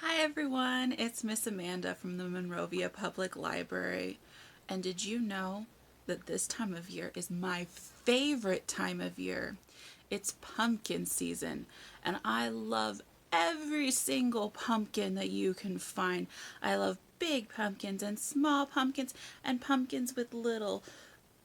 Hi everyone, it's Miss Amanda from the Monrovia Public Library. And did you know that this time of year is my favorite time of year? It's pumpkin season, and I love every single pumpkin that you can find. I love big pumpkins and small pumpkins and pumpkins with little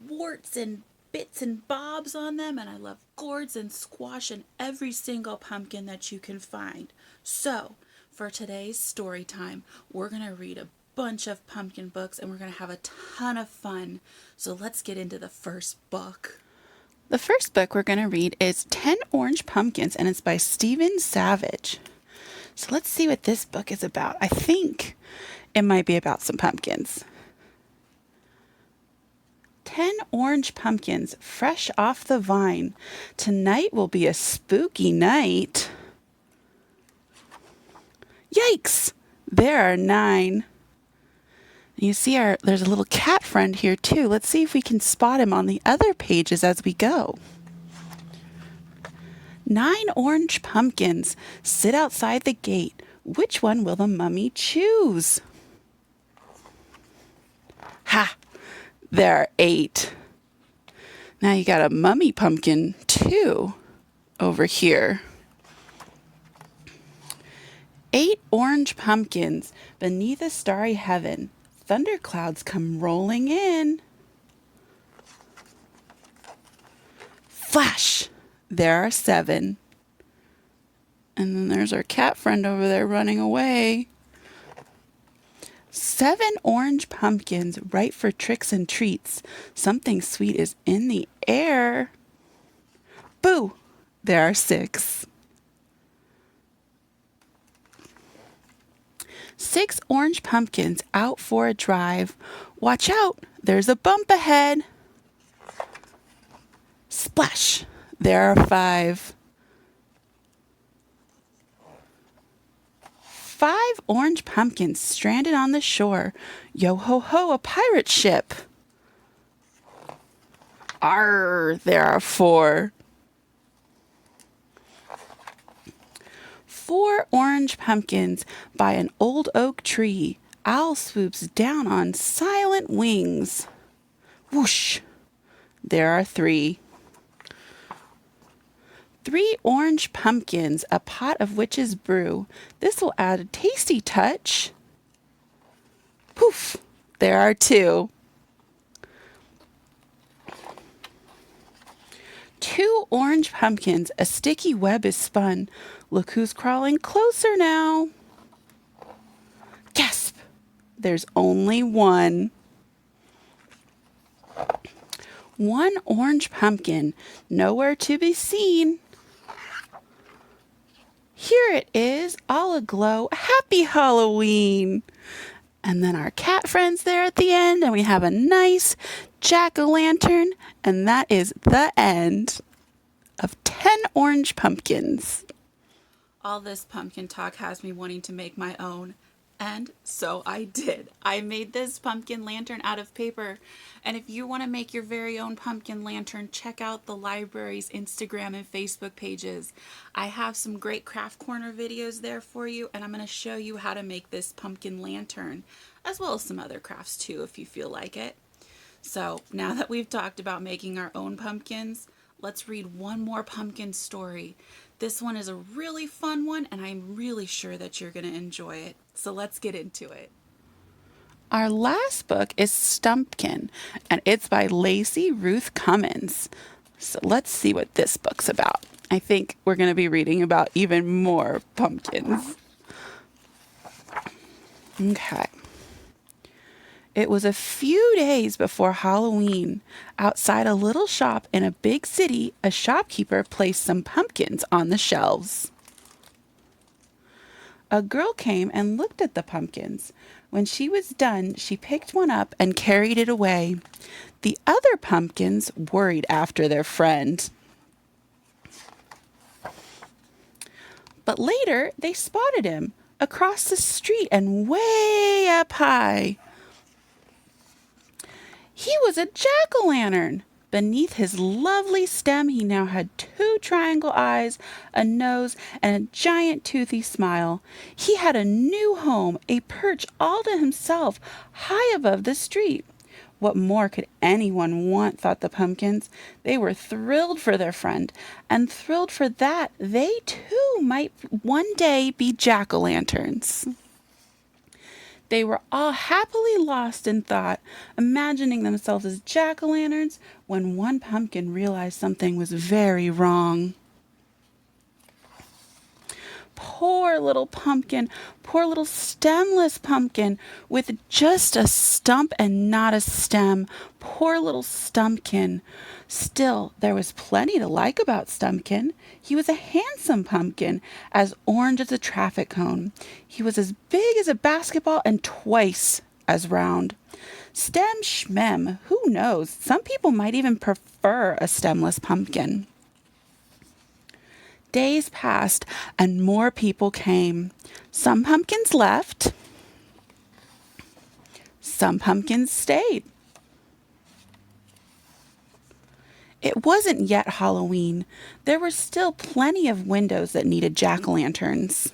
warts and bits and bobs on them, and I love gourds and squash and every single pumpkin that you can find. So, for today's story time, we're going to read a bunch of pumpkin books and we're going to have a ton of fun. So, let's get into the first book. The first book we're going to read is 10 Orange Pumpkins, and it's by Stephen Savage. So let's see what this book is about. I think it might be about some pumpkins. 10 orange pumpkins, fresh off the vine. Tonight will be a spooky night. Yikes! There are 9. You see there's a little cat friend here too. Let's see if we can spot him on the other pages as we go. 9 orange pumpkins sit outside the gate. Which one will the mummy choose? Ha! There are 8. Now you got a mummy pumpkin too over here. 8 orange pumpkins beneath a starry heaven. Thunderclouds come rolling in. Flash! There are 7. And then there's our cat friend over there running away. 7 orange pumpkins ripe for tricks and treats. Something sweet is in the air. Boo! There are 6. 6 orange pumpkins out for a drive. Watch out, there's a bump ahead. Splash! There are 5. 5 orange pumpkins stranded on the shore. Yo ho ho, a pirate ship. Arr, there are 4. 4 orange pumpkins by an old oak tree. Owl swoops down on silent wings. Whoosh! There are 3. 3 orange pumpkins, a pot of witch's brew. This will add a tasty touch. Poof! There are 2. 2 orange pumpkins, a sticky web is spun. Look who's crawling closer now. Gasp! There's only 1. 1 orange pumpkin, nowhere to be seen. Here it is, all aglow. Happy Halloween! And then our cat friend's there at the end, and we have a nice jack-o'-lantern, and that is the end of 10 orange pumpkins. All this pumpkin talk has me wanting to make my own. And so I did. I made this pumpkin lantern out of paper. And if you want to make your very own pumpkin lantern, check out the library's Instagram and Facebook pages. I have some great craft corner videos there for you, and I'm going to show you how to make this pumpkin lantern, as well as some other crafts too if you feel like it. So now that we've talked about making our own pumpkins, let's read one more pumpkin story. This one is a really fun one, and I'm really sure that you're going to enjoy it. So let's get into it. Our last book is Stumpkin, and it's by Lacey Ruth Cummins. So let's see what this book's about. I think we're going to be reading about even more pumpkins. Okay. It was a few days before Halloween. Outside a little shop in a big city, a shopkeeper placed some pumpkins on the shelves. A girl came and looked at the pumpkins. When she was done, she picked one up and carried it away. The other pumpkins worried after their friend. But later, they spotted him across the street and way up high. He was a jack-o'-lantern. Beneath his lovely stem, he now had 2 triangle eyes, a nose, and a giant toothy smile. He had a new home, a perch all to himself, high above the street. What more could anyone want, thought the pumpkins. They were thrilled for their friend, and thrilled for that they too might one day be jack-o'-lanterns. They were all happily lost in thought, imagining themselves as jack-o'-lanterns, when one pumpkin realized something was very wrong. Poor little pumpkin, poor little stemless pumpkin, with just a stump and not a stem. Poor little Stumpkin. Still, there was plenty to like about Stumpkin. He was a handsome pumpkin, as orange as a traffic cone. He was as big as a basketball and twice as round. Stem schmem, who knows? Some people might even prefer a stemless pumpkin. Days passed and more people came. Some pumpkins left. Some pumpkins stayed. It wasn't yet Halloween. There were still plenty of windows that needed jack-o'-lanterns.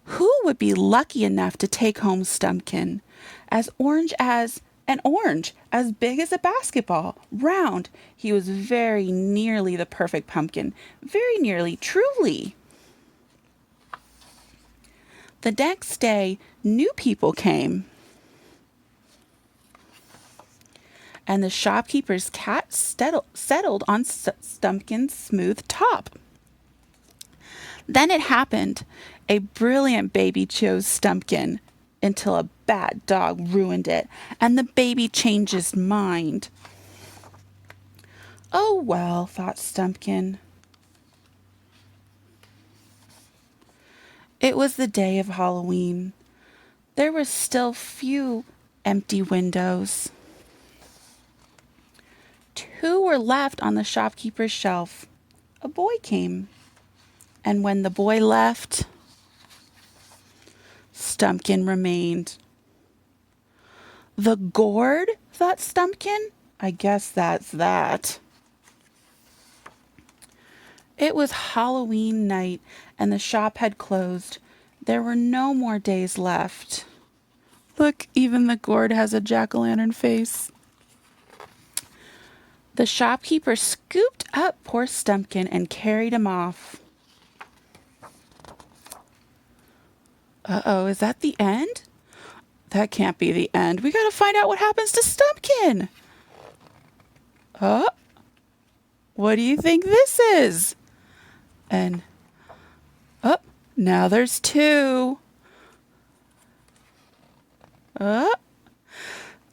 Who would be lucky enough to take home Stumpkin? As orange as an orange, as big as a basketball, round. He was very nearly the perfect pumpkin. Very nearly, truly. The next day, new people came. And the shopkeeper's cat settled on Stumpkin's smooth top. Then it happened. A brilliant baby chose Stumpkin until a bad dog ruined it, and the baby changed his mind. Oh well, thought Stumpkin. It was the day of Halloween. There were still few empty windows. 2 were left on the shopkeeper's shelf. A boy came, and when the boy left, Stumpkin remained. The gourd, thought Stumpkin. I guess that's that. It was Halloween night, and the shop had closed. There were no more days left. Look, even the gourd has a jack-o'-lantern face. The shopkeeper scooped up poor Stumpkin and carried him off. Uh-oh, is that the end? That can't be the end. We gotta find out what happens to Stumpkin. Oh, what do you think this is? And, oh, now there's 2.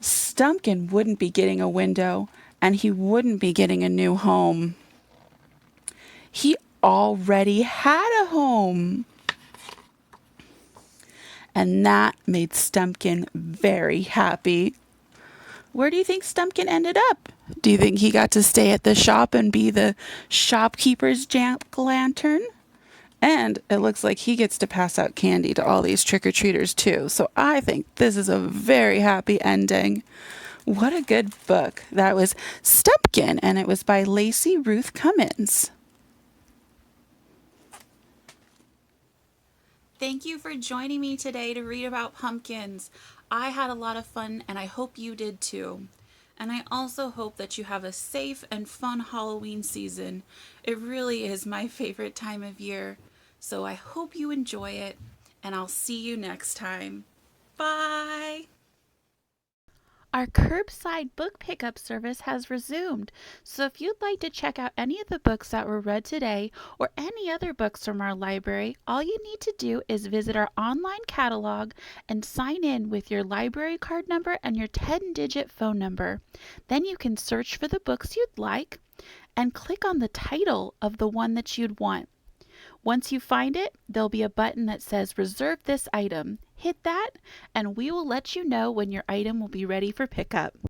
Stumpkin wouldn't be getting a window, and he wouldn't be getting a new home. He already had a home. And that made Stumpkin very happy. Where do you think Stumpkin ended up? Do you think he got to stay at the shop and be the shopkeeper's jack-o'-lantern? And it looks like he gets to pass out candy to all these trick-or-treaters too. So I think this is a very happy ending. What a good book. That was Stumpkin, and it was by Lacey Ruth Cummins. Thank you for joining me today to read about pumpkins. I had a lot of fun, and I hope you did too. And I also hope that you have a safe and fun Halloween season. It really is my favorite time of year. So I hope you enjoy it, and I'll see you next time. Bye! Our curbside book pickup service has resumed, so if you'd like to check out any of the books that were read today or any other books from our library, all you need to do is visit our online catalog and sign in with your library card number and your 10-digit phone number. Then you can search for the books you'd like and click on the title of the one that you'd want. Once you find it, there'll be a button that says reserve this item. Hit that and we will let you know when your item will be ready for pickup.